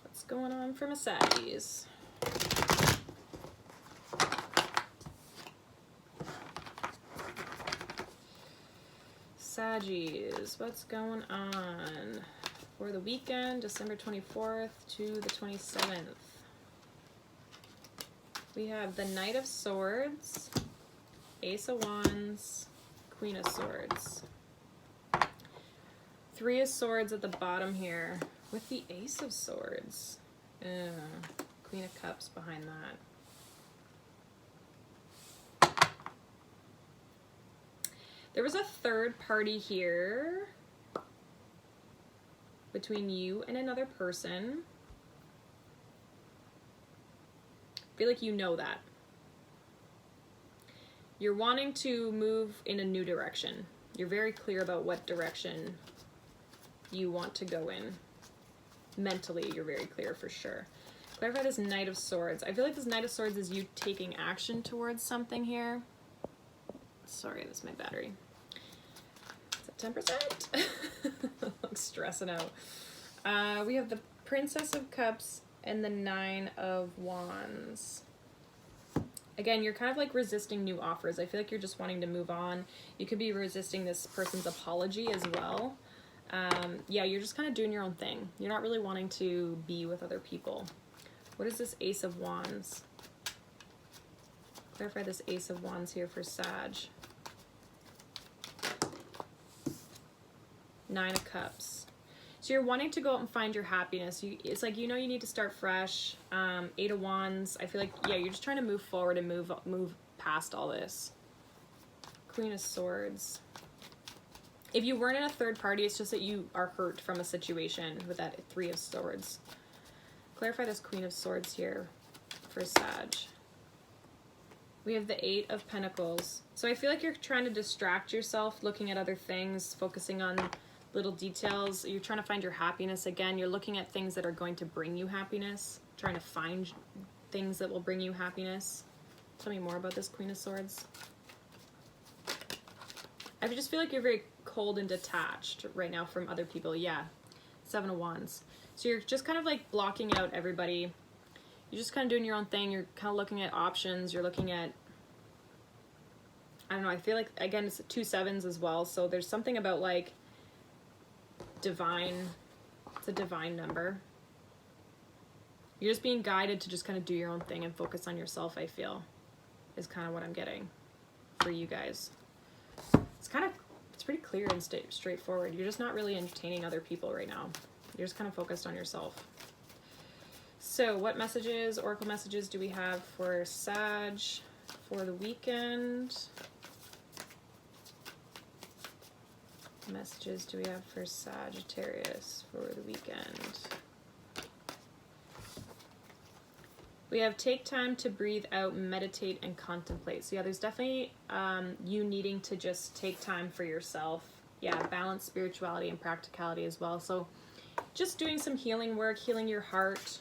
What's going on for my Saggies? Saggies, what's going on for the weekend, December 24th to the 27th? We have the Knight of Swords, Ace of Wands, Queen of Swords. 3 of Swords at the bottom here with the Ace of Swords. Queen of Cups behind that. There was a third party here between you and another person. I feel like you know that. You're wanting to move in a new direction. You're very clear about what direction you want to go in. Mentally, you're very clear for sure. Clarify this Knight of Swords. I feel like this Knight of Swords is you taking action towards something here. Sorry, that's my battery. Is it 10%? I'm stressing out. We have the Princess of Cups and the 9 of Wands. Again, you're kind of like resisting new offers. I feel like you're just wanting to move on. You could be resisting this person's apology as well. Yeah, you're just kind of doing your own thing. You're not really wanting to be with other people. What is this Ace of Wands? Clarify this Ace of Wands here for Sag. 9 of Cups. So you're wanting to go out and find your happiness. It's like, you know, you need to start fresh. 8 of Wands. I feel like, yeah, you're just trying to move forward and move past all this. Queen of Swords. If you weren't in a third party, it's just that you are hurt from a situation with that 3 of Swords. Clarify this Queen of Swords here for Sag. We have the 8 of Pentacles. So I feel like you're trying to distract yourself, looking at other things, focusing on little details. You're trying to find your happiness again. You're looking at things that are going to bring you happiness, trying to find things that will bring you happiness. Tell me more about this Queen of Swords. I just feel like you're very cold and detached right now from other people. Yeah. 7 of Wands. So you're just kind of like blocking out everybody. You're just kind of doing your own thing. You're kind of looking at options. You're looking at, I don't know, I feel like, again, it's 2 sevens as well. So there's something about like divine, it's the divine number. You're just being guided to just kind of do your own thing and focus on yourself, I feel, is kind of what I'm getting for you guys. It's pretty clear and straightforward. You're just not really entertaining other people right now. You're just kind of focused on yourself. So what messages, oracle messages, do we have for Sag for the weekend? What messages do we have for Sagittarius for the weekend? We have take time to breathe out, meditate, and contemplate. So yeah, there's definitely you needing to just take time for yourself. Yeah, balance spirituality and practicality as well. So just doing some healing work, healing your heart,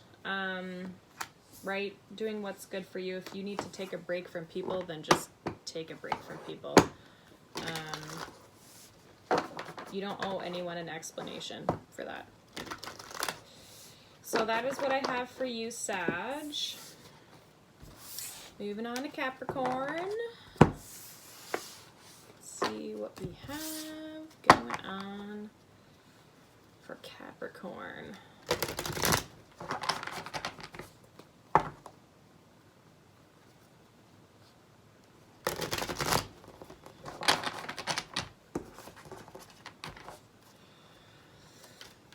right? Doing what's good for you. If you need to take a break from people, then just take a break from people. You don't owe anyone an explanation for that. So that is what I have for you, Sag. Moving on to Capricorn. Let's see what we have going on for Capricorn.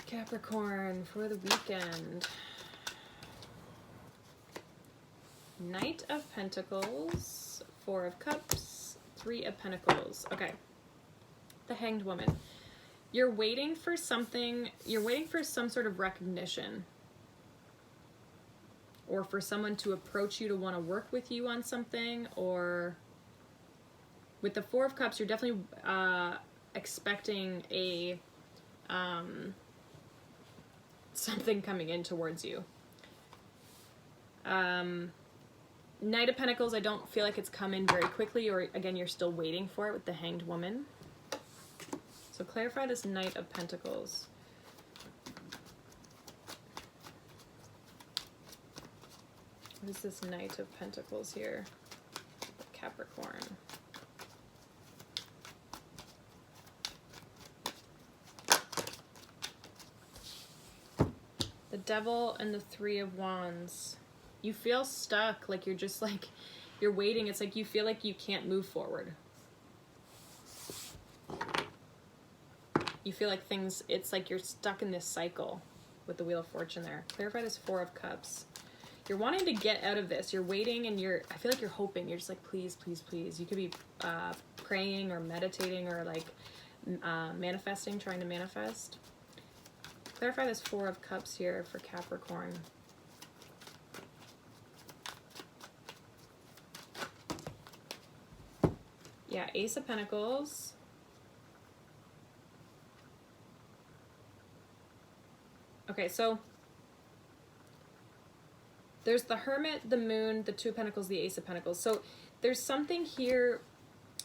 Capricorn for the weekend. Knight of Pentacles, Four of Cups, Three of Pentacles. Okay. The Hanged Woman. You're waiting for something, you're waiting for some sort of recognition. Or for someone to approach you to want to work with you on something. Or with the Four of Cups, you're definitely expecting a something coming in towards you. Knight of Pentacles, I don't feel like it's come in very quickly, or again, you're still waiting for it with the Hanged Woman. So clarify this Knight of Pentacles. What is this Knight of Pentacles here? Capricorn. The Devil and the Three of Wands. You feel stuck, like you're just like, you're waiting. It's like you feel like you can't move forward. You feel like things, it's like you're stuck in this cycle with the Wheel of Fortune there. Clarify this Four of Cups. You're wanting to get out of this. You're waiting and I feel like you're hoping. You're just like, please, please, please. You could be praying or meditating or like manifesting, trying to manifest. Clarify this Four of Cups here for Capricorn. Yeah, Ace of Pentacles. Okay, so there's the Hermit, the Moon, the Two of Pentacles, the Ace of Pentacles. So there's something here.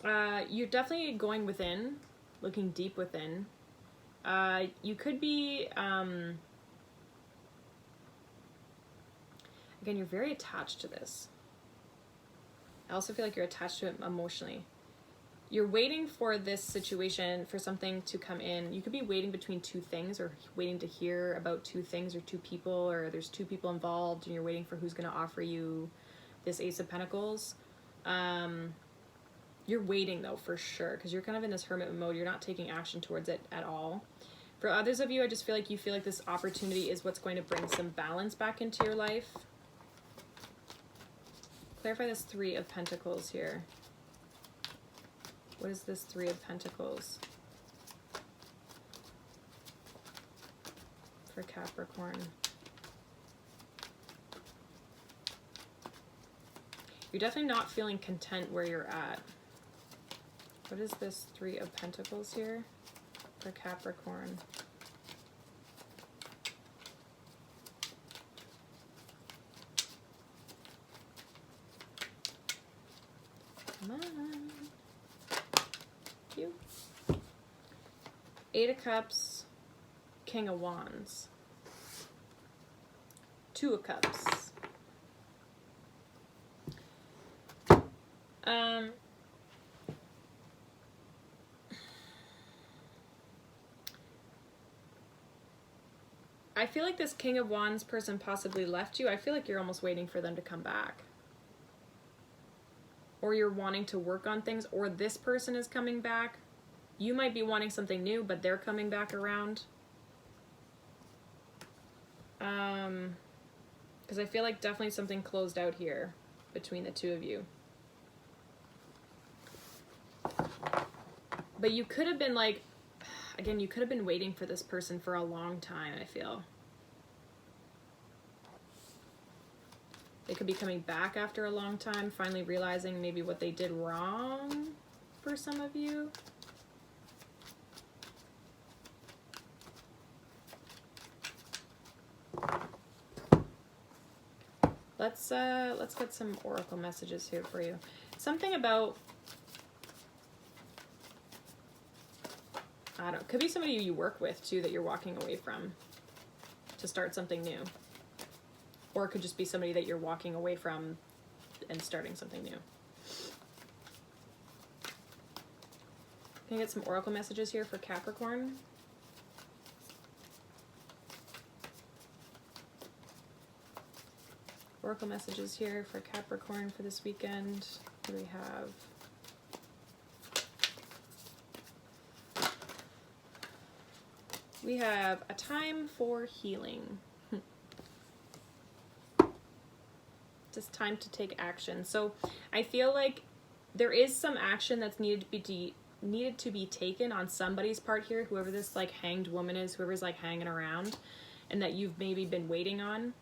You're definitely going within, looking deep within. You could be, again, you're very attached to this. I also feel like you're attached to it emotionally. You're waiting for this situation, for something to come in. You could be waiting between two things, or waiting to hear about two things or two people, or there's two people involved and you're waiting for who's going to offer you this Ace of Pentacles. You're waiting though, for sure, because you're kind of in this hermit mode. You're not taking action towards it at all. For others of you, I just feel like you feel like this opportunity is what's going to bring some balance back into your life. Clarify this Three of Pentacles here. What is this Three of Pentacles for Capricorn? You're definitely not feeling content where you're at. What is this Three of Pentacles here for Capricorn? Come on. You. Eight of Cups, King of Wands, Two of Cups. I feel like this King of Wands person possibly left you. I feel like you're almost waiting for them to come back. Or you're wanting to work on things, or this person is coming back. You might be wanting something new, but they're coming back around. Because I feel like definitely something closed out here between the two of you. But you could have been like, again, you could have been waiting for this person for a long time, I feel. They could be coming back after a long time, finally realizing maybe what they did wrong for some of you. Let's get some oracle messages here for you. Something about, I don't know, could be somebody you work with too that you're walking away from to start something new. Or it could just be somebody that you're walking away from and starting something new. Can I get some oracle messages here for Capricorn? Oracle messages here for Capricorn for this weekend. What do we have? We have a time for healing. Just time to take action. So I feel like there is some action that's needed to be taken on somebody's part here, whoever this like hanged woman is, whoever's like hanging around, and that you've maybe been waiting on.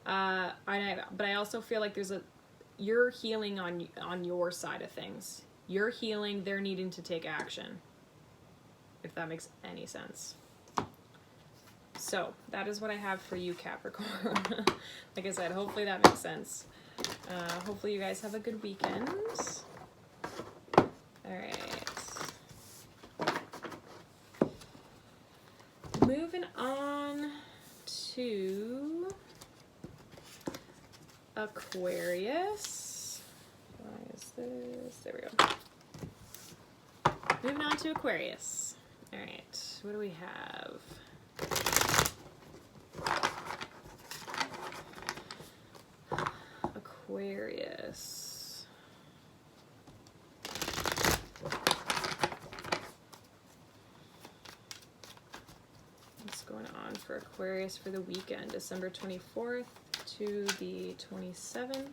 But I also feel like you're healing on your side of things. You're healing, they're needing to take action. If that makes any sense. So, that is what I have for you, Capricorn. Like I said, hopefully that makes sense. Hopefully you guys have a good weekend. Alright. Moving on to Aquarius. Why is this? There we go. Moving on to Aquarius. Alright, what do we have? Aquarius. What's going on for Aquarius for the weekend, December 24th to the 27th?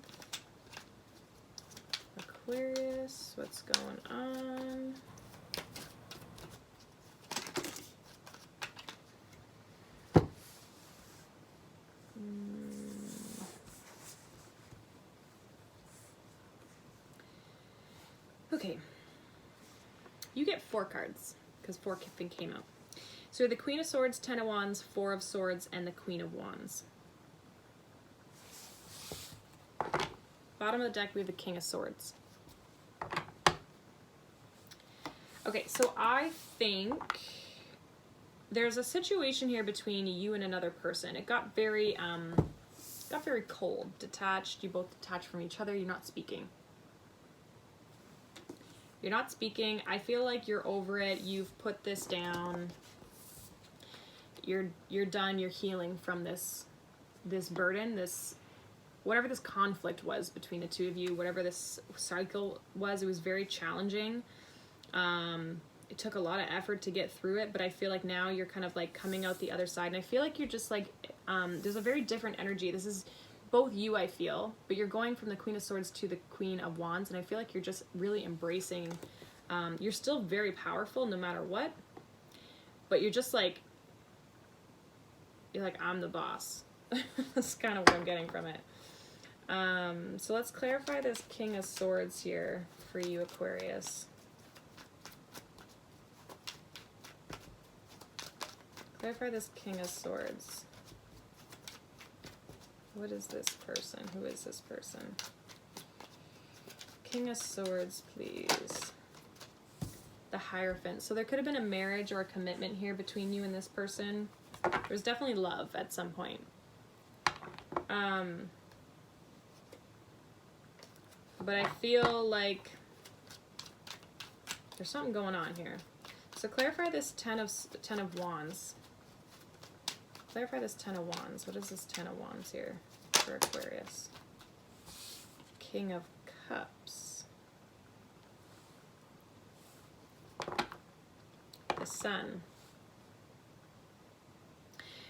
Aquarius, what's going on? Okay, you get 4 cards, because 4 came out. So the Queen of Swords, 10 of Wands, 4 of Swords, and the Queen of Wands. Bottom of the deck, we have the King of Swords. Okay, so I think there's a situation here between you and another person. It got very cold, detached. You both detached from each other. You're not speaking. You're not speaking. I feel like you're over it. You've put this down. You're done. You're healing from this burden, whatever this conflict was between the two of you, whatever this cycle was. It was very challenging. It took a lot of effort to get through it, but I feel like now you're kind of like coming out the other side, and I feel like you're just like there's a very different energy. This is both you, I feel, but you're going from the Queen of Swords to the Queen of Wands, and I feel like you're just really embracing, you're still very powerful no matter what, but you're just like, you're like, I'm the boss. That's kind of what I'm getting from it. So let's clarify this King of Swords here for you, Aquarius. Clarify this King of Swords. What is this person? Who is this person? King of Swords, please. The Hierophant. So there could have been a marriage or a commitment here between you and this person. There's definitely love at some point. But I feel like there's something going on here. So clarify this Ten of Wands. Clarify this Ten of Wands. What is this Ten of Wands here for Aquarius? King of Cups. The Sun.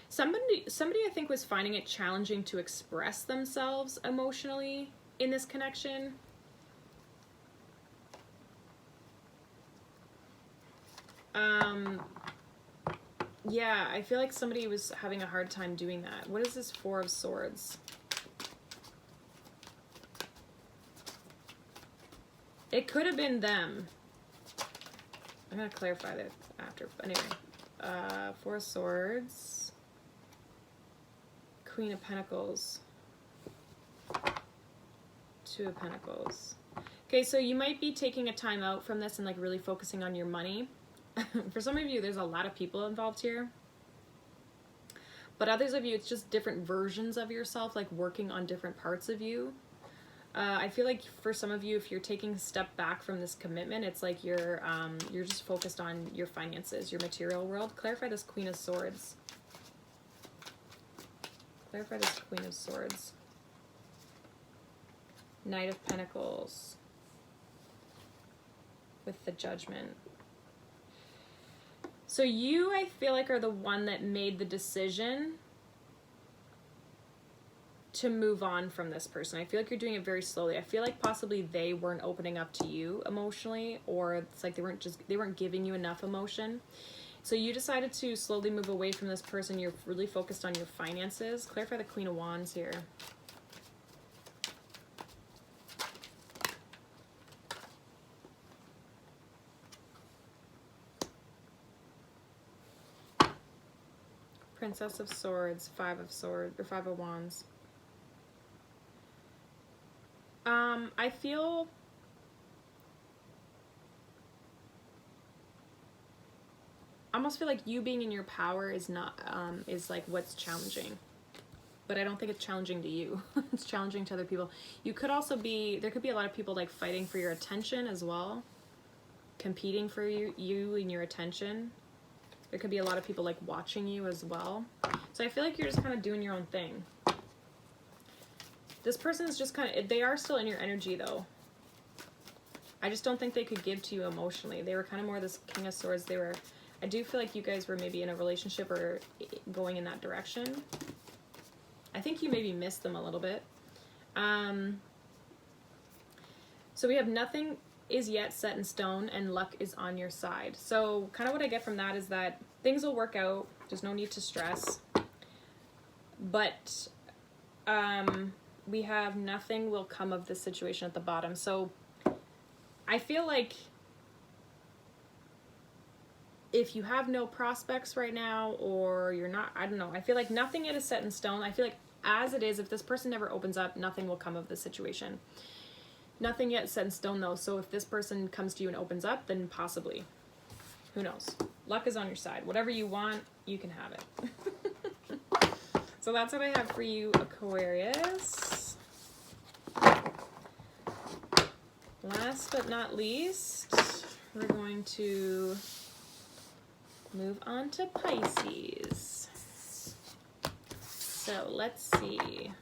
Somebody I think was finding it challenging to express themselves emotionally in this connection. Yeah, I feel like somebody was having a hard time doing that. What is this Four of Swords? It could have been them. I'm gonna clarify that after. But anyway, Four of Swords, Queen of Pentacles, Two of Pentacles. Okay, so you might be taking a time out from this and like really focusing on your money. For some of you, there's a lot of people involved here. But others of you, it's just different versions of yourself, like working on different parts of you. I feel like for some of you, if you're taking a step back from this commitment, it's like you're just focused on your finances, your material world. Clarify this Queen of Swords. Clarify this Queen of Swords. Knight of Pentacles. With the Judgment. So you, I feel like, are the one that made the decision to move on from this person. I feel like you're doing it very slowly. I feel like possibly they weren't opening up to you emotionally, or it's like they weren't giving you enough emotion. So you decided to slowly move away from this person. You're really focused on your finances. Clarify the Queen of Wands here. Princess of Swords, Five of Swords, or Five of Wands. I almost feel like you being in your power is not, is like what's challenging. But I don't think it's challenging to you. It's challenging to other people. You could also be, there could be a lot of people like fighting for your attention as well. Competing for you and your attention. There could be a lot of people like watching you as well. So I feel like you're just kind of doing your own thing. This person is just kind of, they are still in your energy though. I just don't think they could give to you emotionally. They were kind of more this King of Swords. They were, I do feel like you guys were maybe in a relationship or going in that direction. I think you maybe missed them a little bit. So we have nothing is yet set in stone and luck is on your side. So kind of what I get from that is that things will work out. There's no need to stress. But we have nothing will come of this situation at the bottom. So I feel like if you have no prospects right now, or you're not, I don't know, I feel like nothing yet is set in stone. I feel like as it is, if this person never opens up, nothing will come of the situation. Nothing yet set in stone though, so if this person comes to you and opens up, then possibly. Who knows? Luck is on your side. Whatever you want, you can have it. So that's what I have for you, Aquarius. Last but not least, we're going to move on to Pisces. So let's see.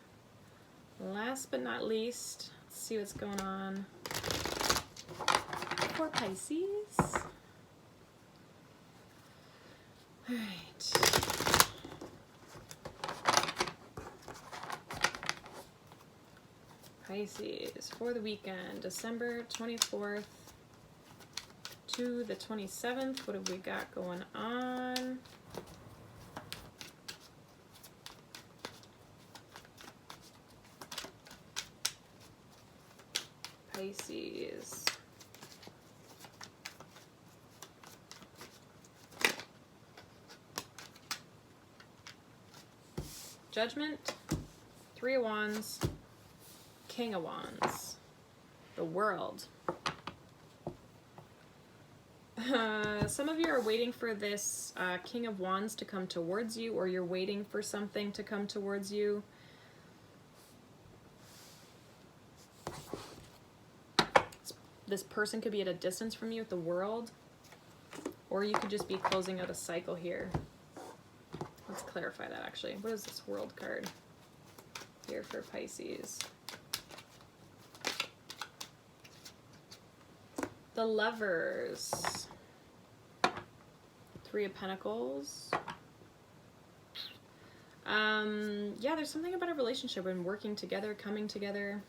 Last but not least, let's see what's going on for Pisces. All right. Pisces for the weekend, December 24th to the 27th. What have we got going on? Pisces. Judgment, Three of Wands, King of Wands, the World. Some of you are waiting for this King of Wands to come towards you, or you're waiting for something to come towards you. This person could be at a distance from you with the World, or you could just be closing out a cycle here. Let's clarify that actually. What is this World card here for Pisces? The Lovers. Three of Pentacles. Yeah, there's something about a relationship and working together, coming together.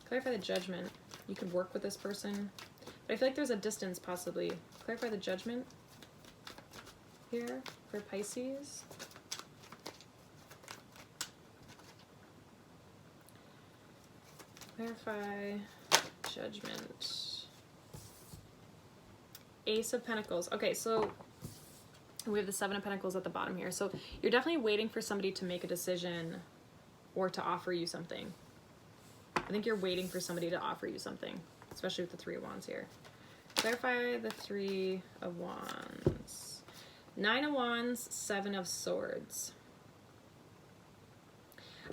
Clarify the Judgment. You could work with this person, but I feel like there's a distance possibly. Clarify the Judgment here for Pisces. Clarify Judgment. Ace of Pentacles. Okay, so we have the Seven of Pentacles at the bottom here. So you're definitely waiting for somebody to make a decision or to offer you something. I think you're waiting for somebody to offer you something, especially with the Three of Wands here. Clarify the Three of Wands. Nine of Wands, Seven of Swords.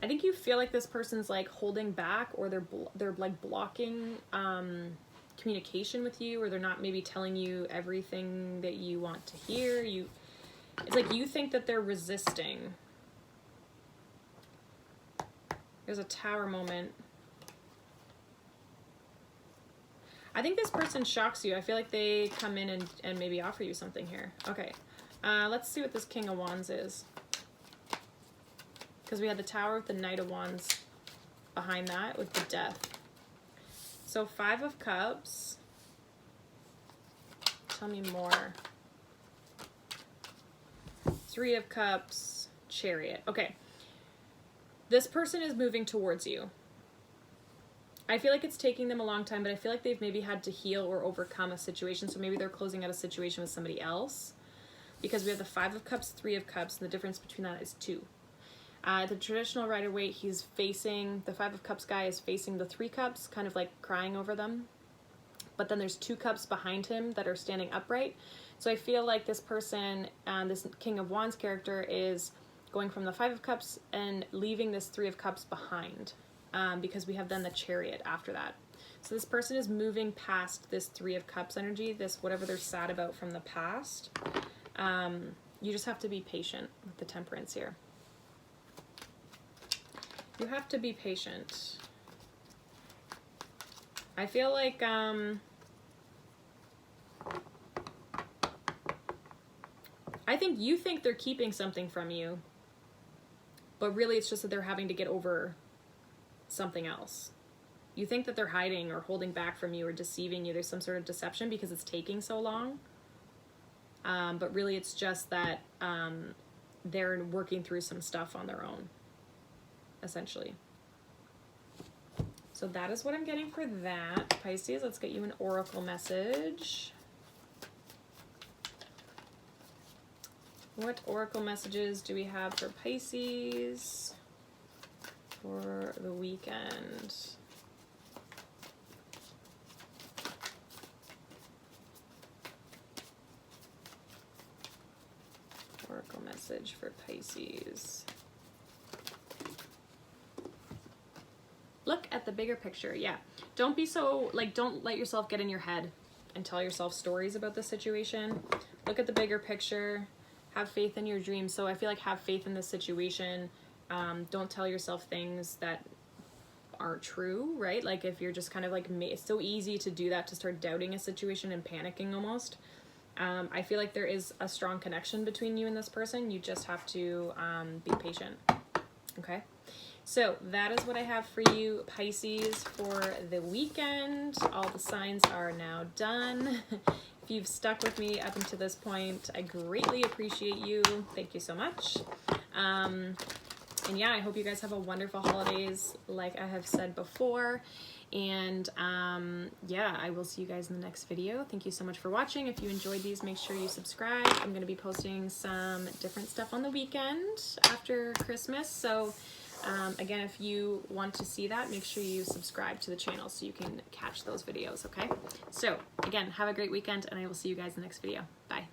I think you feel like this person's like holding back, or they're like blocking communication with you, or they're not maybe telling you everything that you want to hear. It's like you think that they're resisting. There's a Tower moment. I think this person shocks you. I feel like they come in and maybe offer you something here. Okay, let's see what this King of Wands is. Because we had the Tower with the Knight of Wands behind that with the Death. So Five of Cups. Tell me more. Three of Cups, Chariot. Okay. This person is moving towards you. I feel like it's taking them a long time, but I feel like they've maybe had to heal or overcome a situation. So maybe they're closing out a situation with somebody else. Because we have the Five of Cups, Three of Cups, and the difference between that is 2. The traditional Rider-Waite, he's facing, the Five of Cups guy is facing the Three Cups, kind of like crying over them. But then there's 2 cups behind him that are standing upright. So I feel like this person, this King of Wands character, is going from the Five of Cups and leaving this Three of Cups behind. Because we have then the Chariot after that. So this person is moving past this Three of Cups energy, this whatever they're sad about from the past. You just have to be patient with the Temperance here. You have to be patient. I feel like I think you think they're keeping something from you, but really it's just that they're having to get over something else. You think that they're hiding or holding back from you or deceiving you. There's some sort of deception because it's taking so long. But really it's just that they're working through some stuff on their own, essentially. So that is what I'm getting for that, Pisces. Let's get you an oracle message. What oracle messages do we have for Pisces for the weekend? Oracle message for Pisces. Look at the bigger picture. Yeah. Don't be so, like, don't let yourself get in your head and tell yourself stories about the situation. Look at the bigger picture. Have faith in your dreams. So I feel like have faith in this situation. Don't tell yourself things that aren't true, right? Like if you're just kind of like, it's so easy to do that, to start doubting a situation and panicking almost. I feel like there is a strong connection between you and this person. You just have to be patient. Okay? So that is what I have for you, Pisces, for the weekend. All the signs are now done. If you've stuck with me up until this point, I greatly appreciate you. Thank you so much. And yeah, I hope you guys have a wonderful holidays, like I have said before. And yeah, I will see you guys in the next video. Thank you so much for watching. If you enjoyed these, make sure you subscribe. I'm going to be posting some different stuff on the weekend after Christmas. So again, if you want to see that, make sure you subscribe to the channel so you can catch those videos, okay? So again, have a great weekend, and I will see you guys in the next video. Bye.